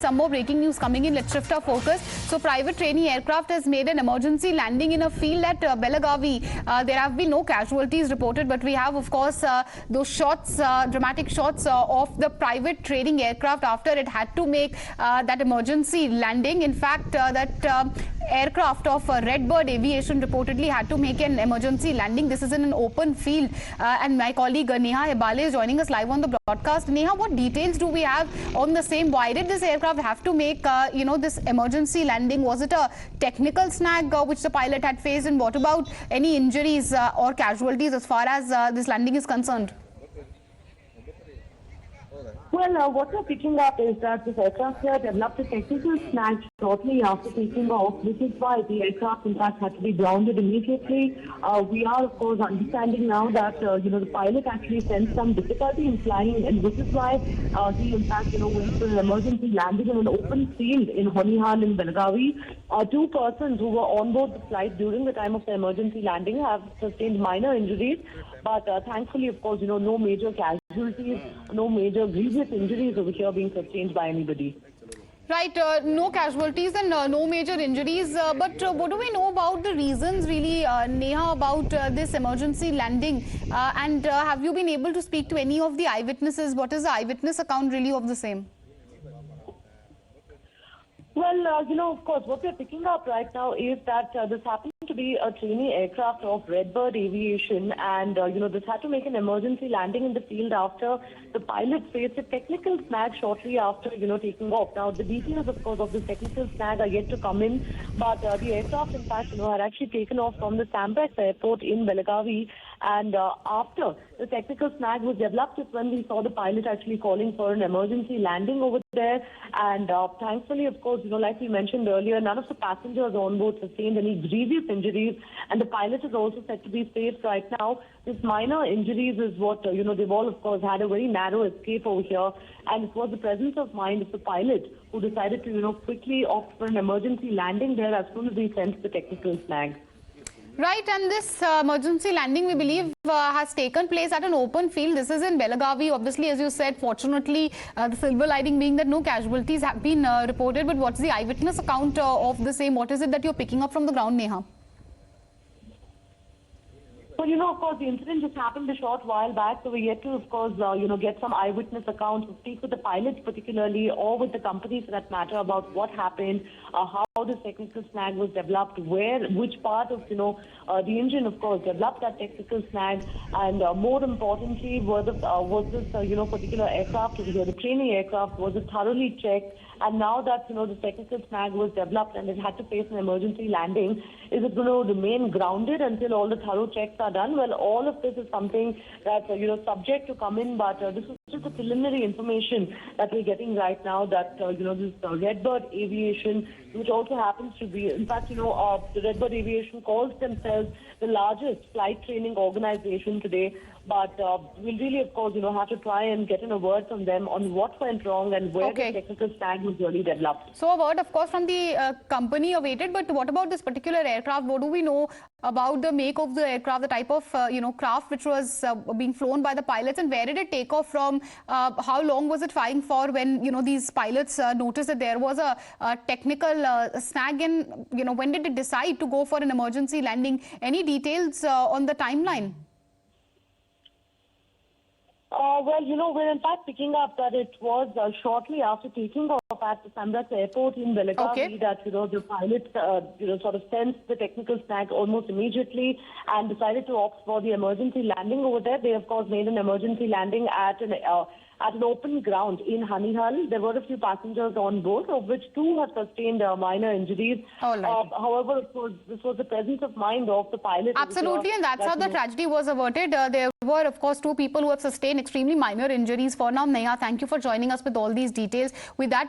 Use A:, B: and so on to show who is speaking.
A: Some more breaking news coming in. Let's shift our focus. So, private trainee aircraft has made an emergency landing in a field at Belagavi. There have been no casualties reported, but we have, of course, those shots, dramatic shots of the private training aircraft after it had to make that emergency landing. In fact, that aircraft of Redbird Aviation reportedly had to make an emergency landing. This is in an open field, and my colleague Neha Hebale is joining us live on the broadcast. Neha, what details do we have on the same? Why did this aircraft have to make this emergency landing? Was it a technical snag which the pilot had faced, and what about any injuries or casualties as far as this landing is concerned?
B: Well, what we're picking up is that this aircraft here developed a technical snag shortly after taking off, which is why the aircraft in fact had to be grounded immediately. We are, of course, understanding now that the pilot actually sensed some difficulty in flying, and this is why he in fact went for an emergency landing in an open field in Honnihala in Belagavi. Two persons who were on board the flight during the time of the emergency landing have sustained minor injuries, but thankfully, of course, no major casualties, no major grievous injuries over here being sustained by anybody.
A: Right, no casualties and no major injuries. But what do we know about the reasons, really, Neha, about this emergency landing? And have you been able to speak to any of the eyewitnesses? What is the eyewitness account really of the same?
B: Well, of course, what we're picking up right now is that this happened to be a trainee aircraft of Redbird Aviation, and, this had to make an emergency landing in the field after the pilot faced a technical snag shortly after, taking off. Now, the details, of course, of this technical snag are yet to come in, but the aircraft, in fact, had actually taken off from the Sambra airport in Belagavi, and after the technical snag was developed is when we saw the pilot actually calling for an emergency landing over there. And thankfully, of course, like we mentioned earlier, none of the passengers on board sustained any grievous injuries, and the pilot is also said to be safe right now. This minor injuries is what, they've all, of course, had a very narrow escape over here, and it was the presence of mind of the pilot who decided to, quickly opt for an emergency landing there as soon as he sensed the technical snag.
A: Right, and this emergency landing, we believe, has taken place at an open field. This is in Belagavi. Obviously, as you said, fortunately, the silver lining being that no casualties have been reported. But what's the eyewitness account of the same? What is it that you're picking up from the ground, Neha?
B: Well, of course, the incident just happened a short while back, so we're yet to, of course, get some eyewitness accounts, to speak with the pilots particularly, or with the companies for that matter, about what happened, how this technical snag was developed, which part of, the engine, of course, developed that technical snag, and more importantly, was this, particular aircraft, the trainee aircraft, was it thoroughly checked? And now that, the technical snag was developed and it had to face an emergency landing, is it going to remain grounded until all the thorough checks are done? Well, all of this is something that, subject to come in, but this is just a preliminary information that we're getting right now that, this Redbird Aviation, which also happens to be, in fact, the Redbird Aviation calls themselves the largest flight training organization today. But we'll really, of course, have to try and get in a word from them on what went wrong and where the technical snag was really developed.
A: So a word, of course, from the company awaited. But what about this particular aircraft? What do we know about the make of the aircraft, the type of, craft which was being flown by the pilots, and where did it take off from? How long was it flying for when, these pilots noticed that there was a technical snag? And, when did it decide to go for an emergency landing? Any details on the timeline?
B: Well, we're in fact picking up that it was shortly after taking off at the Sambra airport in Belagavi that, the pilot, sort of sensed the technical snag almost immediately and decided to opt for the emergency landing over there. They, of course, made an emergency landing at an open ground in Honnihala. There were a few passengers on board, of which two have sustained minor injuries. However, of course, this was the presence of mind of the pilot.
A: Absolutely, and that's how the tragedy was averted. There were, of course, two people who have sustained extremely minor injuries for now. Neha, thank you for joining us with all these details. With that, we'll